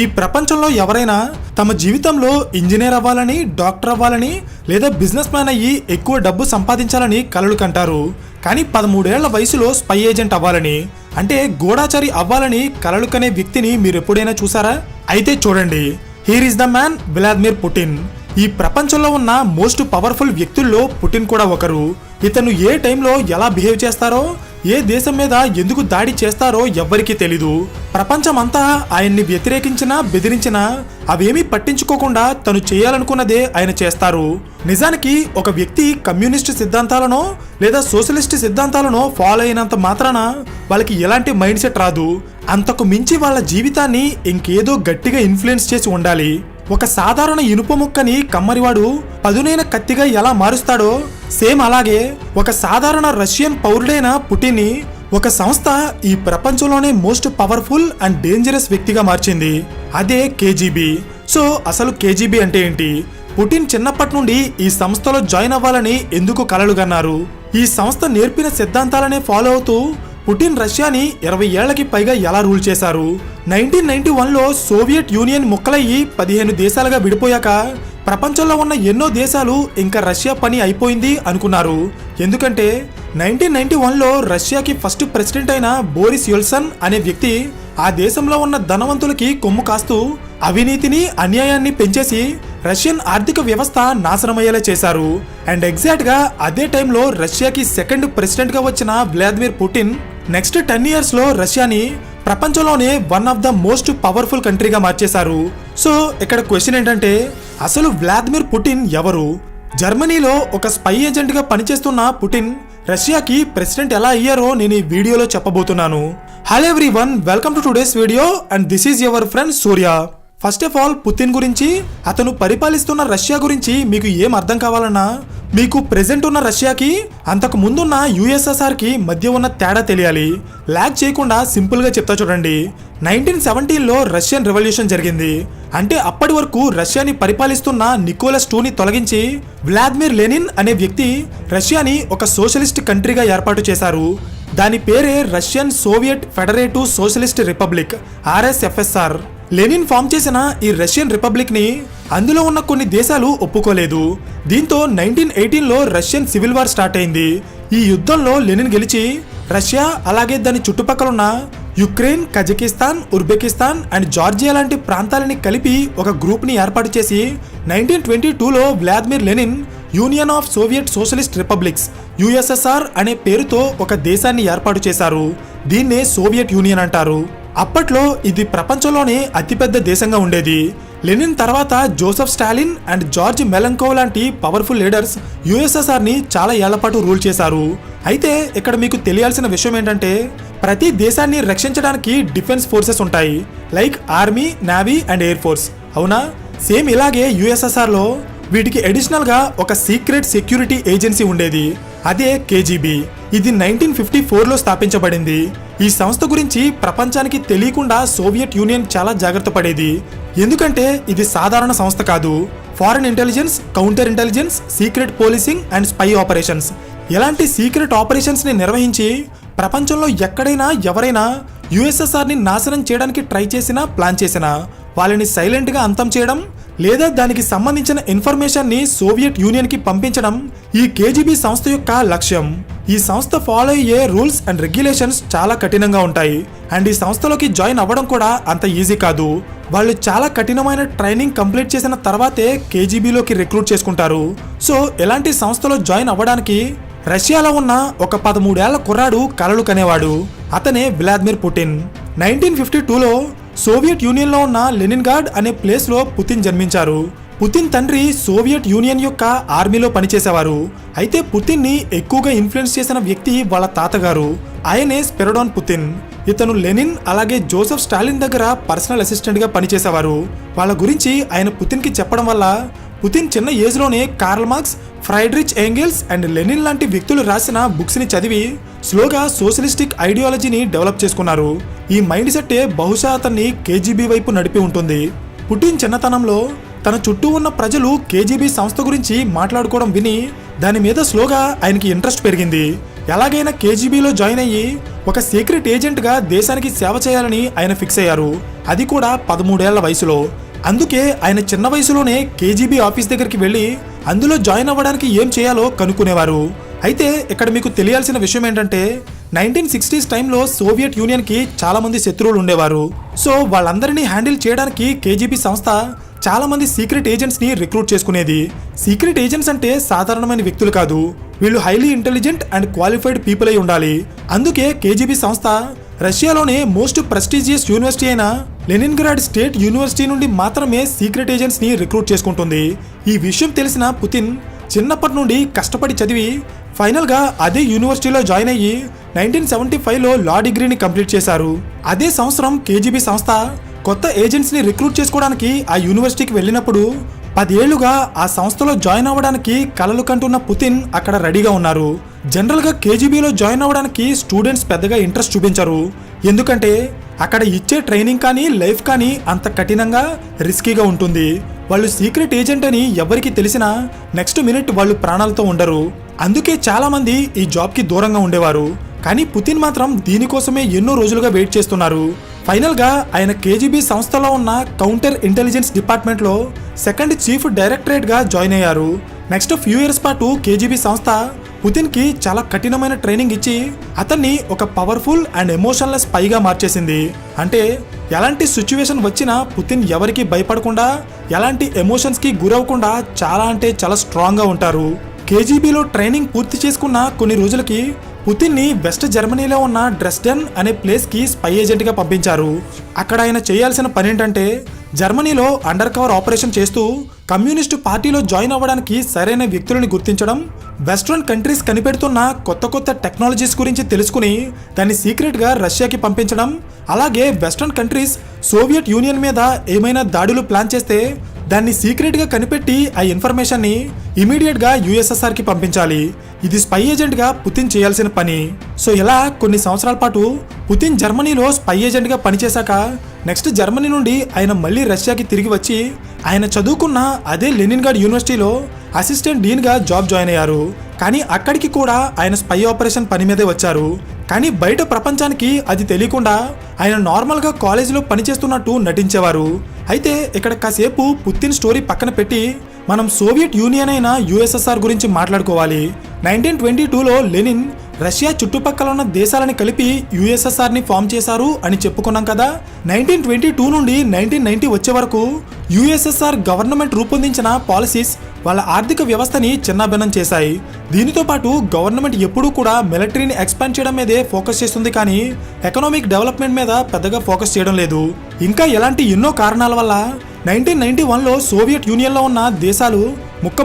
ఈ ప్రపంచంలో ఎవరైనా తమ జీవితంలో ఇంజనీర్ అవ్వాలని, డాక్టర్ అవ్వాలని లేదా బిజినెస్ మ్యాన్ అయ్యి ఎక్కువ డబ్బు సంపాదించాలని కలలు కంటారు. కానీ 13 ఏళ్ల వయసులో స్పై ఏజెంట్ అవ్వాలని, అంటే గూఢాచారి అవ్వాలని కలలు కనే వ్యక్తిని మీరు ఎప్పుడైనా చూసారా? అయితే చూడండి, here is the man Vladimir Putin. ఈ ప్రపంచంలో ఉన్న మోస్ట్ పవర్ఫుల్ వ్యక్తుల్లో పుటిన్ కూడా ఒకరు. ఇతను ఏ టైంలో ఎలా బిహేవ్ చేస్తారో, ఏ దేశం మీద ఎందుకు దాడి చేస్తారో ఎవ్వరికీ తెలీదు. ప్రపంచమంతా ఆయన్ని వ్యతిరేకించినా బెదిరించినా అవేమీ పట్టించుకోకుండా తను చేయాలనుకున్నదే ఆయన చేస్తారు. నిజానికి ఒక వ్యక్తి కమ్యూనిస్ట్ సిద్ధాంతాలనో లేదా సోషలిస్ట్ సిద్ధాంతాలనో ఫాలో అయినంత మాత్రాన వాళ్ళకి ఎలాంటి మైండ్ సెట్ రాదు. అంతకు మించి వాళ్ళ జీవితాన్ని ఇంకేదో గట్టిగా ఇన్ఫ్లుయెన్స్ చేసి ఉండాలి. ఒక సాధారణ ఇనుప ముక్కని కమ్మరివాడు పదునైన కత్తిగా ఎలా మారుస్తాడో సేమ్ అలాగే ఒక సాధారణ రష్యన్ పౌరుడైన పుటిన్ని ఒక సంస్థ ఈ ప్రపంచంలోనే మోస్ట్ పవర్ఫుల్ అండ్ డేంజరస్ వ్యక్తిగా మార్చింది. అదే కేజీబీ. సో అసలు కేజీబీ అంటే ఏంటి? పుటిన్ చిన్నప్పటి నుండి ఈ సంస్థలో జాయిన్ అవ్వాలని ఎందుకు కలలు కన్నారు? ఈ సంస్థ నేర్పిన సిద్ధాంతాలనే ఫాలో అవుతూ పుటిన్ రష్యాని 20 ఏళ్లకి పైగా ఎలా రూల్ చేశారు? 1991లో సోవియట్ యూనియన్ ముక్కలయ్యి 15 దేశాలుగా విడిపోయాక ప్రపంచంలో ఉన్న ఎన్నో దేశాలు ఇంకా రష్యా పని అయిపోయింది అనుకున్నారు. ఎందుకంటే 1991లో రష్యాకి ఫస్ట్ ప్రెసిడెంట్ అయిన బోరిస్ యెల్ట్సిన్ అనే వ్యక్తి ఆ దేశంలో ఉన్న ధనవంతులకి కొమ్ము కాస్తూ అవినీతిని, అన్యాయాన్ని పెంచేసి రష్యన్ ఆర్థిక వ్యవస్థ నాశనమయ్యేలా చేశారు. అండ్ ఎగ్జాక్ట్ గా అదే టైంలో రష్యాకి సెకండ్ ప్రెసిడెంట్ గా వచ్చిన వ్లాదిమిర్ పుటిన్ నెక్స్ట్ 10 years లో రష్యాని ప్రపంచంలోనే one of the most powerful కంట్రీగా మార్చేశారు. సో ఇక్కడ క్వశ్చన్ ఏంటంటే, అసలు వ్లాదిమిర్ పుటిన్ ఎవరు? జర్మనీలో ఒక స్పై ఏజెంట్ గా పనిచేస్తున్న పుటిన్ రష్యాకి ప్రెసిడెంట్ ఎలా అయ్యారో నేను ఈ వీడియోలో చెప్పబోతున్నాను. Hello everyone, welcome to today's video and this is your friend Surya. First of all Putin గురించి, అతను పరిపాలిస్తున్న రష్యా గురించి మీకు ఏం అర్థం కావాలన్నా మీకు ప్రెజెంట్ ఉన్న రష్యాకి అంతకు ముందున్న యుఎస్ఎస్ఆర్ కి మధ్య ఉన్న తేడా తెలియాలి. లాగ్ చేయకుండా సింపుల్ గా చెప్తా చూడండి. 1917లో రష్యన్ రెవల్యూషన్ జరిగింది. అంటే అప్పటి వరకు రష్యాని పరిపాలిస్తున్న నికోలస్ II తొలగించి వ్లాదిమిర్ లెనిన్ అనే వ్యక్తి రష్యాని ఒక సోషలిస్ట్ కంట్రీగా ఏర్పాటు చేశారు. దాని పేరే Russian Soviet Federative Socialist Republic, RSFSR. Lenin form చేసిన ఈ రష్యన్ రిపబ్లిక్ ని అందులో ఉన్న కొన్ని దేశాలు ఒప్పుకోలేదు. దీంతో 1918లో రష్యన్ సివిల్ వార్ స్టార్ట్ అయింది. ఈ యుద్ధంలో లెనిన్ గెలిచి రష్యా అలాగే దాని చుట్టుపక్కల Ukraine, Kazakhstan, Uzbekistan and Georgia లాంటి ప్రాంతాలని కలిపి ఒక గ్రూప్ ని ఏర్పాటు చేసి 1922లో Vladimir Lenin Union of Soviet Socialist Republics USSR అనే పేరుతో ఒక దేశాన్ని ఏర్పాటు చేశారు. దీన్నే సోవియట్ యూనియన్ అంటారు. అప్పట్లో ఇది ప్రపంచంలోనే అతిపెద్ద దేశంగా ఉండేది. లెనిన్ తర్వాత జోసెఫ్ స్టాలిన్ అండ్ జార్జ్ మెలెన్కోవ్ లాంటి పవర్ఫుల్ లీడర్స్ USSR ని చాలా ఏళ్లపాటు రూల్ చేశారు. అయితే ఇక్కడ మీకు తెలియాల్సిన విషయం ఏంటంటే, ప్రతి దేశాన్ని రక్షించడానికి డిఫెన్స్ ఫోర్సెస్ ఉంటాయి, like army, navy and air force. అవునా? సేమ్ ఇలాగే USSRలో వీటికి అడిషనల్ గా ఒక సీక్రెట్ సెక్యూరిటీ ఏజెన్సీ ఉండేది. అదే కేజీబీ. ఇది 1954లో స్థాపించబడింది. ఈ సంస్థ గురించి ప్రపంచానికి తెలియకుండా సోవియట్ యూనియన్ చాలా జాగ్రత్త పడేది. ఎందుకంటే ఇది సాధారణ సంస్థ కాదు. Foreign intelligence, counter intelligence, secret policing and spy operations, ఇలాంటి సీక్రెట్ ఆపరేషన్స్ ని నిర్వహించి ప్రపంచంలో ఎక్కడైనా ఎవరైనా USSR ని నాశనం చేయడానికి ట్రై చేసినా, ప్లాన్ చేసినా వాళ్ళని సైలెంట్ గా అంతం చేయడం లేదా దానికి సంబంధించిన ఇన్ఫర్మేషన్ ని సోవియట్ యూనియన్ కి పంపించడం ఈ కేజీబీ సంస్థ యొక్క లక్ష్యం. ఈ సంస్థ ఫాలో అయ్యే రూల్స్ అండ్ రెగ్యులేషన్స్ చాలా కఠినంగా ఉంటాయి. అండ్ ఈ సంస్థలోకి జాయిన్ అవ్వడం కూడా అంత ఈజీ కాదు. వాళ్ళు చాలా కఠినమైన ట్రైనింగ్ కంప్లీట్ చేసిన తర్వాతే కేజీబీలోకి రిక్రూట్ చేసుకుంటారు. సో ఇలాంటి సంస్థలో జాయిన్ అవ్వడానికి రష్యాలో ఉన్న ఒక 13 ఏళ్ల కుర్రాడు కలలు కనేవాడు. అతనే వ్లాదిమిర్ పుటిన్. 1952లో సోవియట్ యూనియన్ లో ఉన్న లెనిన్గ్రాడ్ అనే ప్లేస్ లో పుతిన్ జన్మించారు. పుతిన్ తండ్రి సోవియట్ యూనియన్ యొక్క ఆర్మీలో పనిచేసేవారు. అయితే పుతిన్ ని ఎక్కువగా ఇన్ఫ్లుయెన్స్ చేసిన వ్యక్తి వాళ్ళ తాతగారు. ఆయనే స్పిరిడోన్ పుతిన్. ఇతను లెనిన్ అలాగే జోసెఫ్ స్టాలిన్ దగ్గర పర్సనల్ అసిస్టెంట్ గా పనిచేసేవారు. వాళ్ళ గురించి ఆయన పుతిన్ కి చెప్పడం వల్ల పుతిన్ చిన్న ఏజ్ లోనే Karl Marx, Friedrich Engels and Lenin లాంటి వ్యక్తులు రాసిన బుక్స్ ని చదివి స్లోగా సోషలిస్టిక్ ఐడియాలజీని డెవలప్ చేసుకున్నారు. ఈ మైండ్ సెట్టే బహుశా అతన్ని కేజీబీ వైపు నడిపి ఉంటుంది. పుటిన్ చిన్నతనంలో తన చుట్టూ ఉన్న ప్రజలు కేజీబీ సంస్థ గురించి మాట్లాడుకోవడం విని దాని మీద స్లోగా ఆయనకి ఇంట్రెస్ట్ పెరిగింది. ఎలాగైనా కేజీబీలో జాయిన్ అయ్యి ఒక సీక్రెట్ ఏజెంట్గా దేశానికి సేవ చేయాలని ఆయన ఫిక్స్ అయ్యారు. అది కూడా 13 ఏళ్ల వయసులో. అందుకే ఆయన చిన్న వయసులోనే కేజీబీ ఆఫీస్ దగ్గరికి వెళ్ళి అందులో జాయిన్ అవ్వడానికి ఏం చేయాలో కనుక్కునేవారు. అయితే ఇక్కడ మీకు తెలియాల్సిన విషయం ఏంటంటే 1960s టైంలో సోవియట్ యూనియన్కి చాలా మంది శత్రువులు ఉండేవారు. సో వాళ్ళందరినీ హ్యాండిల్ చేయడానికి కేజీబీ సంస్థ చాలా మంది సీక్రెట్ ఏజెంట్స్ని రిక్రూట్ చేసుకునేది. సీక్రెట్ ఏజెంట్స్ అంటే సాధారణమైన వ్యక్తులు కాదు, వీళ్ళు highly intelligent and qualified people అయి ఉండాలి. అందుకే కేజీబీ సంస్థ రష్యాలోనే మోస్ట్ ప్రెస్టీజియస్ యూనివర్సిటీ అయిన లెనిన్గ్రాడ్ స్టేట్ యూనివర్సిటీ నుండి మాత్రమే సీక్రెట్ ఏజెంట్స్ని రిక్రూట్ చేసుకుంటుంది. ఈ విషయం తెలిసిన పుతిన్ చిన్నప్పటి నుండి కష్టపడి చదివి ఫైనల్గా అదే యూనివర్సిటీలో జాయిన్ అయ్యి 1975లో లా డిగ్రీని కంప్లీట్ చేశారు. అదే సంవత్సరం కేజీబీ సంస్థ కొత్త ఏజెంట్స్ని రిక్రూట్ చేసుకోవడానికి ఆ యూనివర్సిటీకి వెళ్ళినప్పుడు 10 ఏళ్లుగా ఆ సంస్థలో జాయిన్ అవ్వడానికి కలలు కంటున్న పుతిన్ అక్కడ రెడీగా ఉన్నారు. జనరల్గా కేజీబీలో జాయిన్ అవ్వడానికి స్టూడెంట్స్ పెద్దగా ఇంట్రెస్ట్ చూపించరు. ఎందుకంటే అక్కడ ఇచ్చే ట్రైనింగ్ కానీ లైఫ్ కానీ అంత కఠినంగా రిస్కీగా ఉంటుంది. వాళ్ళు సీక్రెట్ ఏజెంట్ అని ఎవరికి తెలిసినా నెక్స్ట్ మినిట్ వాళ్ళు ప్రాణాలతో ఉండరు. అందుకే చాలా మంది ఈ జాబ్కి దూరంగా ఉండేవారు. కానీ పుతిన్ మాత్రం దీనికోసమే ఎన్నో రోజులుగా వెయిట్ చేస్తున్నారు. ఫైనల్గా ఆయన కేజీబీ సంస్థలో ఉన్న కౌంటర్ ఇంటెలిజెన్స్ డిపార్ట్మెంట్లో సెకండ్ చీఫ్ డైరెక్టరేట్గా జాయిన్ అయ్యారు. నెక్స్ట్ ఫ్యూ ఇయర్స్ పాటు కేజీబీ సంస్థ పుతిన్కి చాలా కఠినమైన ట్రైనింగ్ ఇచ్చి అతన్ని ఒక పవర్ఫుల్ అండ్ ఎమోషన్లెస్ స్పైగా మార్చేసింది. అంటే ఎలాంటి సిచ్యువేషన్ వచ్చినా పుతిన్ ఎవరికి భయపడకుండా ఎలాంటి ఎమోషన్స్కి గురవకుండా చాలా అంటే చాలా స్ట్రాంగ్గా ఉంటారు. కేజీబీలో ట్రైనింగ్ పూర్తి చేసుకున్న కొన్ని రోజులకి పుతిన్ని వెస్ట్ జర్మనీలో ఉన్న డ్రెస్డెన్ అనే ప్లేస్కి స్పై ఏజెంట్గా పంపించారు. అక్కడ ఆయన చేయాల్సిన పని ఏంటంటే జర్మనీలో అండర్ కవర్ ఆపరేషన్ చేస్తూ కమ్యూనిస్టు పార్టీలో జాయిన్ అవ్వడానికి సరైన వ్యక్తులను గుర్తించడం, వెస్ట్రన్ కంట్రీస్ కనిపెడుతున్న కొత్త కొత్త టెక్నాలజీస్ గురించి తెలుసుకుని దాన్ని సీక్రెట్గా రష్యాకి పంపించడం, అలాగే వెస్ట్రన్ కంట్రీస్ సోవియట్ యూనియన్ మీద ఏమైనా దాడులు ప్లాన్ చేస్తే దాన్ని సీక్రెట్గా కనిపెట్టి ఆ ఇన్ఫర్మేషన్ని ఇమీడియట్గా యుఎస్ఎస్ఆర్కి పంపించాలి. ఇది స్పై ఏజెంట్గా పుతిన్ చేయాల్సిన పని. సో ఇలా కొన్ని సంవత్సరాల పాటు పుతిన్ జర్మనీలో స్పై ఏజెంట్గా పనిచేశాక నెక్స్ట్ జర్మనీ నుండి ఆయన మళ్ళీ రష్యాకి తిరిగి వచ్చి ఆయన చదువుకున్న అదే లెనిన్గ్రాడ్ యూనివర్సిటీలో అసిస్టెంట్ డీన్గా జాయిన్ అయ్యారు. కానీ అక్కడికి కూడా ఆయన స్పై ఆపరేషన్ పని మీదే వచ్చారు. కానీ బయట ప్రపంచానికి అది తెలియకుండా ఆయన నార్మల్గా కాలేజీలో పనిచేస్తున్నట్టు నటించేవారు. అయితే ఇక్కడ కాసేపు పుతిన్ స్టోరీ పక్కన పెట్టి మనం సోవియట్ యూనియన్ అయిన యుఎస్ఎస్ఆర్ గురించి మాట్లాడుకోవాలి. 1922లో లెనిన్ రష్యా చుట్టుపక్కల ఉన్న దేశాలని కలిపి యుఎస్ఎస్ఆర్ని ఫామ్ చేశారు అని చెప్పుకున్నాం కదా. 1922 నుండి 1990 వచ్చే వరకు యుఎస్ఎస్ఆర్ గవర్నమెంట్ రూపొందించిన పాలసీస్ వాళ్ళ ఆర్థిక వ్యవస్థని చిన్నాభిన్నం చేశాయి. దీనితో పాటు గవర్నమెంట్ ఎప్పుడూ కూడా మిలిటరీని ఎక్స్పాండ్ చేయడం మీదే ఫోకస్ చేస్తుంది, కానీ ఎకనామిక్ డెవలప్మెంట్ మీద పెద్దగా ఫోకస్ చేయడం లేదు. ఇంకా ఇలాంటి ఎన్నో కారణాల వల్ల 1991లో సోవియట్ యూనియన్లో ఉన్న దేశాలు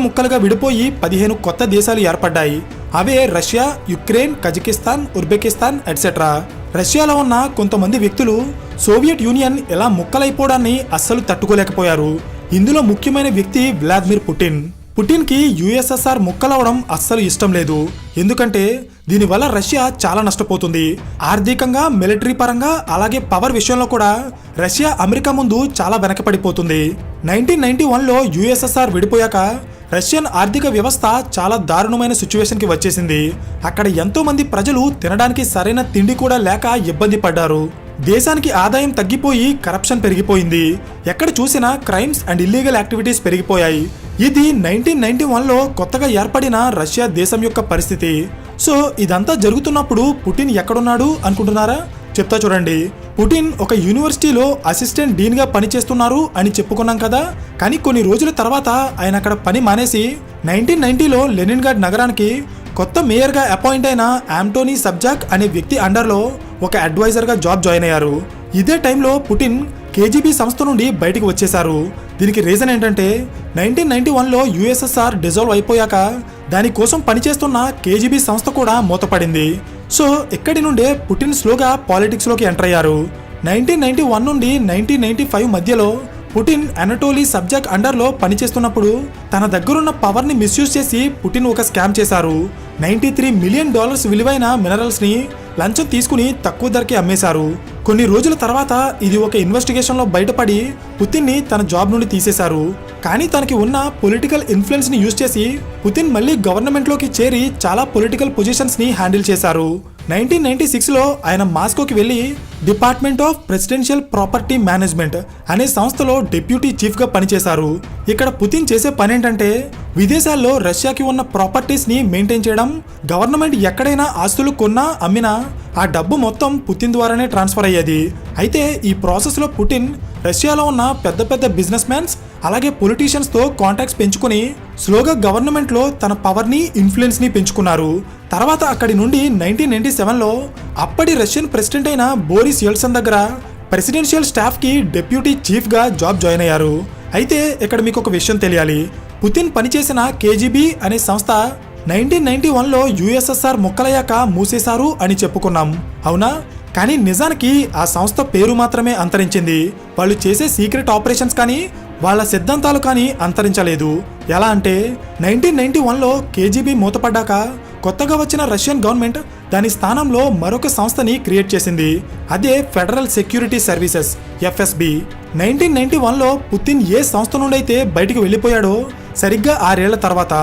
ముక్కలుగా విడిపోయి 15 కొత్త దేశాలు ఏర్పడ్డాయి. అవే Russia, Ukraine, Kazakhstan, Uzbekistan etcetera. రష్యాలో ఉన్న కొంతమంది వ్యక్తులు సోవియట్ యూనియన్ ఇలా ముక్కలైపోవడాన్ని అస్సలు తట్టుకోలేకపోయారు. ఇందులో ముఖ్యమైన వ్యక్తి వ్లాదిమిర్ పుటిన్. పుటిన్కి యుఎస్ఎస్ఆర్ ముక్కలవడం అస్సలు ఇష్టం లేదు. ఎందుకంటే దీనివల్ల రష్యా చాలా నష్టపోతుంది. ఆర్థికంగా, మిలిటరీ పరంగా, అలాగే పవర్ విషయంలో కూడా రష్యా అమెరికా ముందు చాలా వెనకపడిపోతుంది. 1991లో యుఎస్ఎస్ఆర్ విడిపోయాక రష్యన్ ఆర్థిక వ్యవస్థ చాలా దారుణమైన సిచ్యువేషన్కి వచ్చేసింది. అక్కడ ఎంతో మంది ప్రజలు తినడానికి సరైన తిండి కూడా లేక ఇబ్బంది పడ్డారు. దేశానికి ఆదాయం తగ్గిపోయి కరప్షన్ పెరిగిపోయింది. ఎక్కడ చూసినా క్రైమ్స్ అండ్ ఇల్లీగల్ యాక్టివిటీస్ పెరిగిపోయాయి. ఇది 1991లో కొత్తగా ఏర్పడిన రష్యా దేశం యొక్క పరిస్థితి. సో ఇదంతా జరుగుతున్నప్పుడు పుటిన్ ఎక్కడున్నాడు అనుకుంటున్నారా? చెప్తా చూడండి. పుటిన్ ఒక యూనివర్సిటీలో అసిస్టెంట్ డీన్గా పనిచేస్తున్నారు అని చెప్పుకున్నాం కదా. కానీ కొన్ని రోజుల తర్వాత ఆయన అక్కడ పని మానేసి 1990లో లెనిన్గ్రాడ్ నగరానికి కొత్త మేయర్గా అపాయింట్ అయిన ఆంటోనీ సబ్జాక్ అనే వ్యక్తి అండర్లో ఒక అడ్వైజర్గా జాయిన్ అయ్యారు. ఇదే టైంలో పుటిన్ కేజీబీ సంస్థ నుండి బయటికి వచ్చేశారు. దీనికి రీజన్ ఏంటంటే 1991లో యుఎస్ఎస్ఆర్ డిజాల్వ్ అయిపోయాక దానికోసం పనిచేస్తున్న కేజీబీ సంస్థ కూడా మూతపడింది. సో ఇక్కడి నుండే పుటిన్ స్లోగా పాలిటిక్స్లోకి ఎంటర్ అయ్యారు. 1991 నుండి 1995 మధ్యలో పుటిన్ అనటోలీ సబ్జాక్ అండర్లో పనిచేస్తున్నప్పుడు తన దగ్గరున్న పవర్ని మిస్యూజ్ చేసి పుటిన్ ఒక స్కామ్ చేశారు. $93 మిలియన్ విలువైన మినరల్స్ని లంచం తీసుకుని తక్కువ ధరకి అమ్మేశారు. కొన్ని రోజుల తర్వాత ఇది ఒక ఇన్వెస్టిగేషన్లో బయటపడి పుతిన్ని తన జాబ్ నుండి తీసేశారు. కానీ తనకి ఉన్న పొలిటికల్ ఇన్ఫ్లుయెన్స్ని యూజ్ చేసి పుతిన్ మళ్ళీ గవర్నమెంట్లోకి చేరి చాలా పొలిటికల్ పొజిషన్స్ని హ్యాండిల్ చేశారు. 1996లో ఆయన మాస్కోకి వెళ్ళి department of presidential property management అనే సంస్థలో డిప్యూటీ చీఫ్గా పనిచేశారు. ఇక్కడ పుతిన్ చేసే పని ఏంటంటే విదేశాల్లో రష్యాకి ఉన్న ప్రాపర్టీస్ని మెయింటైన్ చేయడం, గవర్నమెంట్ ఎక్కడైనా ఆస్తులు కొన్నా అమ్మినా ఆ డబ్బు మొత్తం పుతిన్ ద్వారానే ట్రాన్స్ఫర్ అయ్యేది. అయితే ఈ ప్రాసెస్లో పుటిన్ రష్యాలో ఉన్న పెద్ద పెద్ద బిజినెస్ మ్యాన్స్ అలాగే పొలిటీషియన్స్తో కాంటాక్ట్స్ పెంచుకుని స్లోగా గవర్నమెంట్లో తన పవర్ని ఇన్ఫ్లుయెన్స్ని పెంచుకున్నారు. తర్వాత అక్కడి నుండి 1997లో అప్పటి రష్యన్ ప్రెసిడెంట్ అయిన బోరిస్ యెల్ట్సిన్ దగ్గర ప్రెసిడెన్షియల్ స్టాఫ్కి డిప్యూటీ చీఫ్గా జాబ్ జాయిన్ అయ్యారు. అయితే ఇక్కడ మీకు ఒక విషయం తెలియాలి. పుతిన్ పనిచేసిన కేజీబీ అనే సంస్థ 1991లో యుఎస్ఎస్ఆర్ ముక్కలయ్యాక మూసేశారు అని చెప్పుకున్నాం, అవునా? కానీ నిజానికి ఆ సంస్థ పేరు మాత్రమే అంతరించింది. వాళ్ళు చేసే సీక్రెట్ ఆపరేషన్స్ కానీ వాళ్ళ సిద్ధాంతాలు కానీ అంతరించలేదు. ఎలా అంటే 1991లో కేజీబీ మూతపడ్డాక కొత్తగా వచ్చిన రష్యన్ గవర్నమెంట్ దాని స్థానంలో మరొక సంస్థని క్రియేట్ చేసింది. అదే ఫెడరల్ సెక్యూరిటీ సర్వీసెస్ ఎఫ్ఎస్బి. 1991లో పుతిన్ ఏ సంస్థ నుండి అయితే బయటికి వెళ్ళిపోయాడో సరిగ్గా 6 ఏళ్ల తర్వాత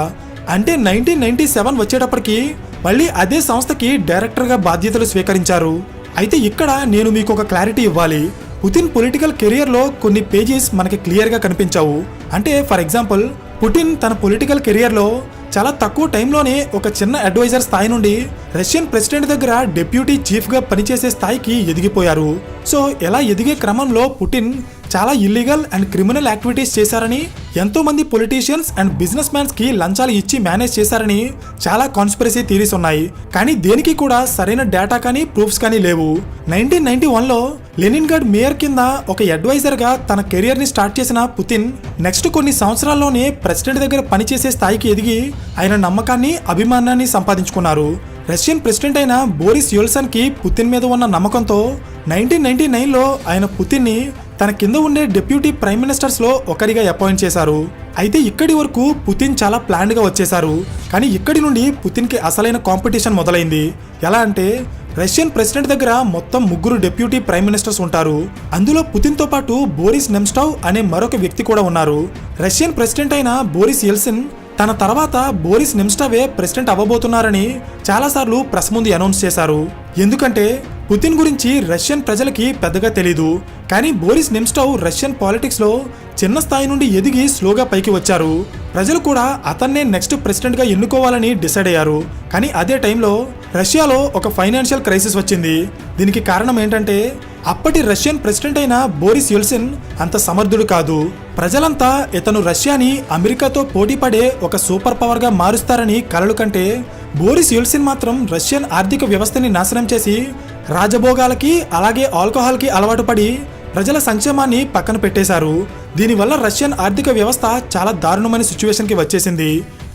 అంటే 1997 వచ్చేటప్పటికి మళ్ళీ అదే సంస్థకి డైరెక్టర్గా బాధ్యతలు స్వీకరించారు. అయితే ఇక్కడ నేను మీకు ఒక క్లారిటీ ఇవ్వాలి. పుతిన్ పొలిటికల్ కెరియర్లో కొన్ని పేజెస్ మనకి క్లియర్గా కనిపించావు. అంటే ఫర్ ఎగ్జాంపుల్ పుటిన్ తన పొలిటికల్ కెరియర్లో చాలా తక్కువ టైంలోనే ఒక చిన్న అడ్వైజర్ స్థాయి నుండి రష్యన్ ప్రెసిడెంట్ దగ్గర డిప్యూటీ చీఫ్గా పనిచేసే స్థాయికి ఎదిగిపోయారు. సో ఇలా ఎదిగే క్రమంలో పుటిన్ చాలా ఇల్లీగల్ అండ్ క్రిమినల్ యాక్టివిటీస్ చేశారని, ఎంతో మంది పొలిటీషియన్స్ అండ్ బిజినెస్ మ్యాన్స్ కి లంచాలు ఇచ్చి మేనేజ్ చేశారని చాలా కాన్స్పిరసీ థియరీస్ ఉన్నాయి. కానీ దేనికి కూడా సరైన డేటా కానీ ప్రూఫ్స్ కానీ లేవు. 1991లో లెనిన్గ్రాడ్ మేయర్ కింద ఒక అడ్వైజర్ గా తన కెరియర్ ని స్టార్ట్ చేసిన పుతిన్ నెక్స్ట్ కొన్ని సంవత్సరాల్లోనే ప్రెసిడెంట్ దగ్గర పనిచేసే స్థాయికి ఎదిగి ఆయన నమ్మకాన్ని, అభిమానాన్ని సంపాదించుకున్నారు. రష్యన్ ప్రెసిడెంట్ అయిన బోరిస్ యెల్ట్సిన్ కి పుతిన్ మీద ఉన్న నమ్మకంతో 1999లో ఆయన పుతిన్ని తన కింద ఉండే డిప్యూటీ ప్రైమ్ మినిస్టర్స్ లో ఒకరిగా అపాయింట్ చేశారు. అయితే ఇక్కడి వరకు పుతిన్ చాలా ప్లాన్డ్ గా వచ్చేశారు. కానీ ఇక్కడి నుండి పుతిన్ కి అసలైన కాంపిటీషన్ మొదలైంది. ఎలా అంటే రష్యన్ ప్రెసిడెంట్ దగ్గర మొత్తం 3 డిప్యూటీ ప్రైమ్ మినిస్టర్స్ ఉంటారు. అందులో పుతిన్ తో పాటు బోరిస్ నెమ్స్టవ్ అనే మరొక వ్యక్తి కూడా ఉన్నారు. రష్యన్ ప్రెసిడెంట్ అయిన బోరిస్ యెల్ట్సిన్ తన తర్వాత బోరిస్ నెమ్స్టవే ప్రెసిడెంట్ అవ్వబోతున్నారని చాలాసార్లు ప్రెస్ ముందు అనౌన్స్ చేశారు. ఎందుకంటే పుతిన్ గురించి రష్యన్ ప్రజలకి పెద్దగా తెలీదు. కానీ బోరిస్ నెమ్స్టవ్ రష్యన్ పాలిటిక్స్ లో చిన్న స్థాయి నుండి ఎదిగి స్లోగా పైకి వచ్చారు. ప్రజలు కూడా అతన్నే నెక్స్ట్ ప్రెసిడెంట్ గా ఎన్నుకోవాలని డిసైడ్ అయ్యారు. కానీ అదే టైంలో రష్యాలో ఒక ఫైనాన్షియల్ క్రైసిస్ వచ్చింది. దీనికి కారణం ఏంటంటే అప్పటి రష్యన్ ప్రెసిడెంట్ అయిన బోరిస్ యెల్ట్సిన్ అంత సమర్థుడు కాదు. ప్రజలంతా ఇతను రష్యాని అమెరికాతో పోటీ పడే ఒక సూపర్ పవర్ గా మారుస్తారని కలలు కంటే బోరిస్ యెల్ట్సిన్ మాత్రం రష్యన్ ఆర్థిక వ్యవస్థని నాశనం చేసి రాజభోగాలకి అలాగే ఆల్కహాల్కి అలవాటు పడి ప్రజల సంక్షేమాన్ని పక్కన పెట్టేశారు. దీనివల్ల రష్యన్ ఆర్థిక వ్యవస్థ చాలా దారుణమైన సిచ్యువేషన్కి వచ్చేసింది.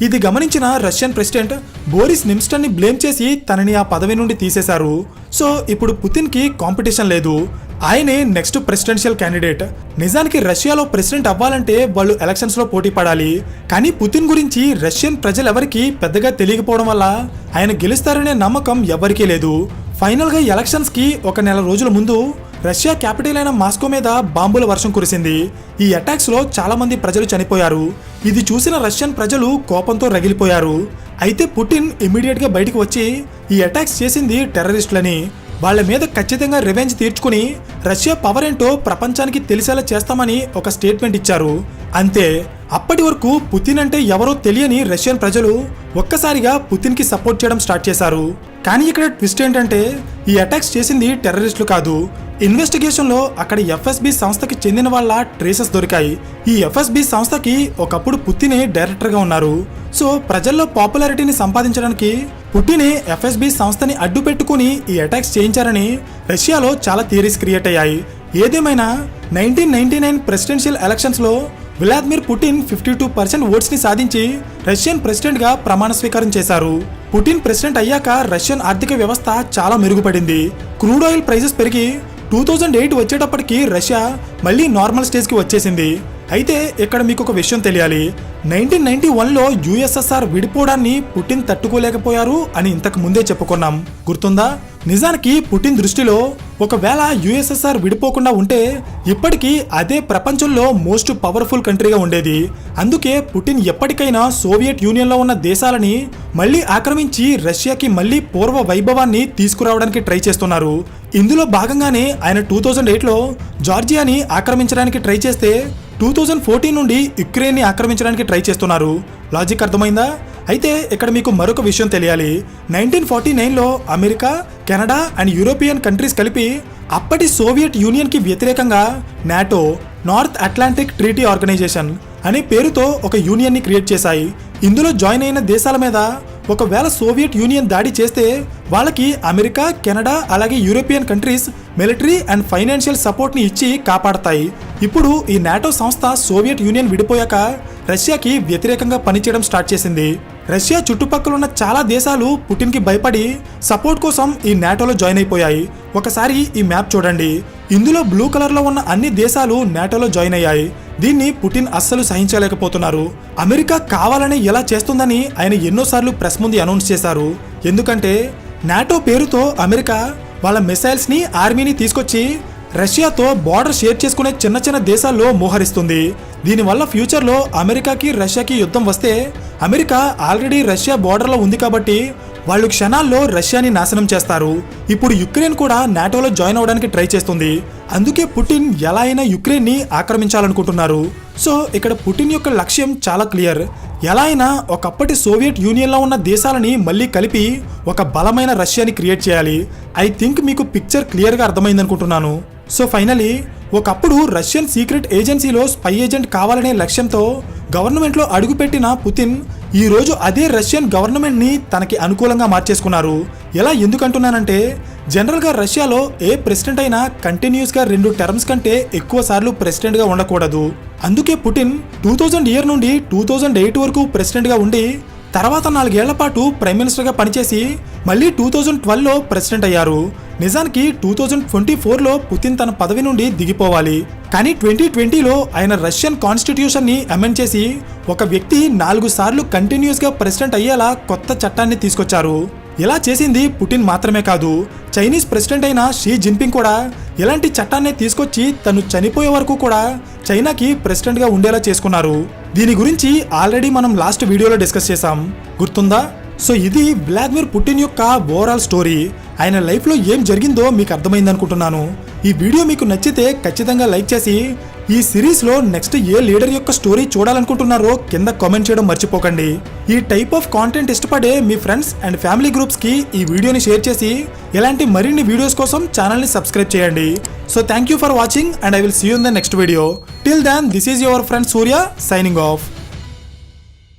ఇది గమనించిన రష్యన్ ప్రెసిడెంట్ బోరిస్ నెమ్స్టవ్ని బ్లేమ్ చేసి తనని ఆ పదవి నుండి తీసేశారు. సో ఇప్పుడు పుతిన్కి కాంపిటీషన్ లేదు. ఆయనే నెక్స్ట్ ప్రెసిడెన్షియల్ క్యాండిడేట్. నిజానికి రష్యాలో ప్రెసిడెంట్ అవ్వాలంటే వాళ్ళు ఎలక్షన్స్లో పోటీ పడాలి. కానీ పుతిన్ గురించి రష్యన్ ప్రజలెవరికి పెద్దగా తెలియకపోవడం వల్ల ఆయన గెలుస్తారనే నమ్మకం ఎవరికీ లేదు. ఫైనల్గా ఎలక్షన్స్కి 1 నెల రోజుల ముందు రష్యా క్యాపిటల్ అయిన మాస్కో మీద బాంబుల వర్షం కురిసింది. ఈ అటాక్స్లో చాలా మంది ప్రజలు చనిపోయారు. ఇది చూసిన రష్యన్ ప్రజలు కోపంతో రగిలిపోయారు. అయితే పుటిన్ ఇమ్మీడియట్గా బయటకు వచ్చి ఈ అటాక్స్ చేసింది టెర్రరిస్టులని, వాళ్ళ మీద ఖచ్చితంగా రివెంజ్ తీర్చుకుని రష్యా పవర్ ఏంటో ప్రపంచానికి తెలిసేలా చేస్తామని ఒక స్టేట్మెంట్ ఇచ్చారు. అంతే. అప్పటి వరకు పుతిన్ అంటే ఎవరో తెలియని రష్యన్ ప్రజలు ఒక్కసారిగా పుతిన్కి సపోర్ట్ చేయడం స్టార్ట్ చేశారు. కానీ ఇక్కడ ట్విస్ట్ ఏంటంటే ఈ అటాక్స్ చేసింది టెర్రరిస్టులు కాదు. ఇన్వెస్టిగేషన్లో అక్కడ ఎఫ్ఎస్బి సంస్థకి చెందిన వాళ్ళ ట్రేసెస్ దొరికాయి. ఈ ఎఫ్ఎస్బి సంస్థకి ఒకప్పుడు పుతినే డైరెక్టర్గా ఉన్నారు. సో ప్రజల్లో పాపులారిటీని సంపాదించడానికి పుటినే ఎఫ్ఎస్బి సంస్థని అడ్డు పెట్టుకుని ఈ అటాక్స్ చేయించారని రష్యాలో చాలా థియరీస్ క్రియేట్ అయ్యాయి. ఏదేమైనా 1999 ప్రెసిడెన్షియల్ ఎలక్షన్స్లో వ్లాదిమిర్ పుటిన్ 52% ఓట్స్ని సాధించి రష్యన్ ప్రెసిడెంట్గా ప్రమాణ స్వీకారం చేశారు. పుటిన్ ప్రెసిడెంట్ అయ్యాక రష్యన్ ఆర్థిక వ్యవస్థ చాలా మెరుగుపడింది. క్రూడ్ ఆయిల్ ప్రైజెస్ పెరిగి 2008 వచ్చేటప్పటికి రష్యా మళ్ళీ నార్మల్ స్టేజ్కి వచ్చేసింది. అయితే ఇక్కడ మీకు ఒక విషయం తెలియాలి. 1991లో యుఎస్ఎస్ఆర్ విడిపోవడాన్ని పుటిన్ తట్టుకోలేకపోయారు అని ఇంతకు ముందే చెప్పుకున్నాం, గుర్తుందా? నిజానికి పుటిన్ దృష్టిలో ఒకవేళ యుఎస్ఎస్ఆర్ విడిపోకుండా ఉంటే ఇప్పటికీ అదే ప్రపంచంలో మోస్ట్ పవర్ఫుల్ కంట్రీగా ఉండేది. అందుకే పుటిన్ ఎప్పటికైనా సోవియట్ యూనియన్లో ఉన్న దేశాలని మళ్ళీ ఆక్రమించి రష్యాకి మళ్ళీ పూర్వ వైభవాన్ని తీసుకురావడానికి ట్రై చేస్తున్నారు. ఇందులో భాగంగానే ఆయన 2008లో జార్జియాని ఆక్రమించడానికి ట్రై చేస్తే 2014 నుండి యుక్రెయిన్ని ఆక్రమించడానికి ట్రై చేస్తున్నారు. లాజిక్ అర్థమైందా? అయితే ఇక్కడ మీకు మరొక విషయం తెలియాలి. 1949లో America, Canada and European countries కలిపి అప్పటి సోవియట్ యూనియన్కి వ్యతిరేకంగా NATO, North Atlantic Treaty Organisation అనే పేరుతో ఒక యూనియన్ని క్రియేట్ చేశాయి. ఇందులో జాయిన్ అయిన దేశాల మీద ఒకవేళ సోవియట్ యూనియన్ దాడి చేస్తే వాళ్ళకి అమెరికా, కెనడా అలాగే European countries military and financial సపోర్ట్ని ఇచ్చి కాపాడతాయి. ఇప్పుడు ఈ నాటో సంస్థ సోవియట్ యూనియన్ విడిపోయాక రష్యాకి వ్యతిరేకంగా పనిచేయడం స్టార్ట్ చేసింది. రష్యా చుట్టుపక్కల ఉన్న చాలా దేశాలు పుటిన్కి భయపడి సపోర్ట్ కోసం ఈ నాటోలో జాయిన్ అయిపోయాయి. ఒకసారి ఈ మ్యాప్ చూడండి. ఇందులో బ్లూ కలర్లో ఉన్న అన్ని దేశాలు నాటోలో జాయిన్ అయ్యాయి. దీన్ని పుటిన్ అస్సలు సహించలేకపోతున్నారు. అమెరికా కావాలని ఎలా చేస్తుందని ఆయన ఎన్నోసార్లు ప్రెస్ ముందు అనౌన్స్ చేశారు. ఎందుకంటే నాటో పేరుతో అమెరికా వాళ్ళ మిసైల్స్ని, ఆర్మీని తీసుకొచ్చి రష్యాతో బార్డర్ షేర్ చేసుకునే చిన్న చిన్న దేశాల్లో మోహరిస్తుంది. దీనివల్ల ఫ్యూచర్లో అమెరికాకి రష్యాకి యుద్ధం వస్తే అమెరికా ఆల్రెడీ రష్యా బార్డర్లో ఉంది కాబట్టి వాళ్ళు క్షణాల్లో రష్యాని నాశనం చేస్తారు. ఇప్పుడు యుక్రెయిన్ కూడా నాటోలో జాయిన్ అవడానికి ట్రై చేస్తుంది. అందుకే పుటిన్ ఎలా అయినా యుక్రెయిన్ని ఆక్రమించాలనుకుంటున్నారు. సో ఇక్కడ పుటిన్ యొక్క లక్ష్యం చాలా క్లియర్. ఎలా అయినా ఒకప్పటి సోవియట్ యూనియన్లో ఉన్న దేశాలని మళ్ళీ కలిపి ఒక బలమైన రష్యాని క్రియేట్ చేయాలి. ఐ థింక్ మీకు పిక్చర్ క్లియర్గా అర్థమైంది అనుకుంటున్నాను. సో ఫైనలీ ఒకప్పుడు రష్యన్ సీక్రెట్ ఏజెన్సీలో స్పై ఏజెంట్ కావాలనే లక్ష్యంతో గవర్నమెంట్లో అడుగుపెట్టిన పుతిన్ ఈరోజు అదే రష్యన్ గవర్నమెంట్ని తనకి అనుకూలంగా మార్చేసుకున్నారు. ఎలా ఎందుకంటున్నానంటే జనరల్గా రష్యాలో ఏ ప్రెసిడెంట్ అయినా కంటిన్యూస్గా 2 టర్మ్స్ కంటే ఎక్కువ సార్లు ప్రెసిడెంట్గా ఉండకూడదు. అందుకే పుటిన్ 2000 నుండి 2008 వరకు ప్రెసిడెంట్గా ఉండి తర్వాత 4 ఏళ్ల పాటు ప్రైమ్ మినిస్టర్గా పనిచేసి మళ్ళీ 2012లో ప్రెసిడెంట్ అయ్యారు. నిజానికి 2024లో పుతిన్ తన పదవి నుండి దిగిపోవాలి. కానీ 2020లో ఆయన రష్యన్ కాన్స్టిట్యూషన్ని అమెండ్ చేసి ఒక వ్యక్తి 4 సార్లు కంటిన్యూస్గా ప్రెసిడెంట్ అయ్యేలా కొత్త చట్టాన్ని తీసుకొచ్చారు. ఇలా చేసింది పుటిన్ మాత్రమే కాదు, చైనీస్ ప్రెసిడెంట్ అయిన షీ జిన్పింగ్ కూడా ఇలాంటి చట్టాన్ని తీసుకొచ్చి తను చనిపోయే వరకు కూడా చైనాకి ప్రెసిడెంట్గా ఉండేలా చేసుకున్నారు. దీని గురించి ఆల్రెడీ మనం లాస్ట్ వీడియోలో డిస్కస్ చేసాం, గుర్తుందా? సో ఇది వ్లాదిమిర్ పుటిన్ యొక్క ఓవరాల్ స్టోరీ. ఆయన లైఫ్లో ఏం జరిగిందో మీకు అర్థమైంది అనుకుంటున్నాను. ఈ వీడియో మీకు నచ్చితే ఖచ్చితంగా లైక్ చేసి ఈ సిరీస్లో నెక్స్ట్ ఏ లీడర్ యొక్క స్టోరీ చూడాలనుకుంటున్నారో కింద కామెంట్ చేయడం మర్చిపోకండి. ఈ టైప్ ఆఫ్ కాంటెంట్ ఇష్టపడే మీ ఫ్రెండ్స్ అండ్ ఫ్యామిలీ గ్రూప్స్కి ఈ వీడియోని షేర్ చేసి ఇలాంటి మరిన్ని వీడియోస్ కోసం ఛానల్ని సబ్స్క్రైబ్ చేయండి. So thank you for watching and I will see you in the next video. Till then this is your friend Surya signing of.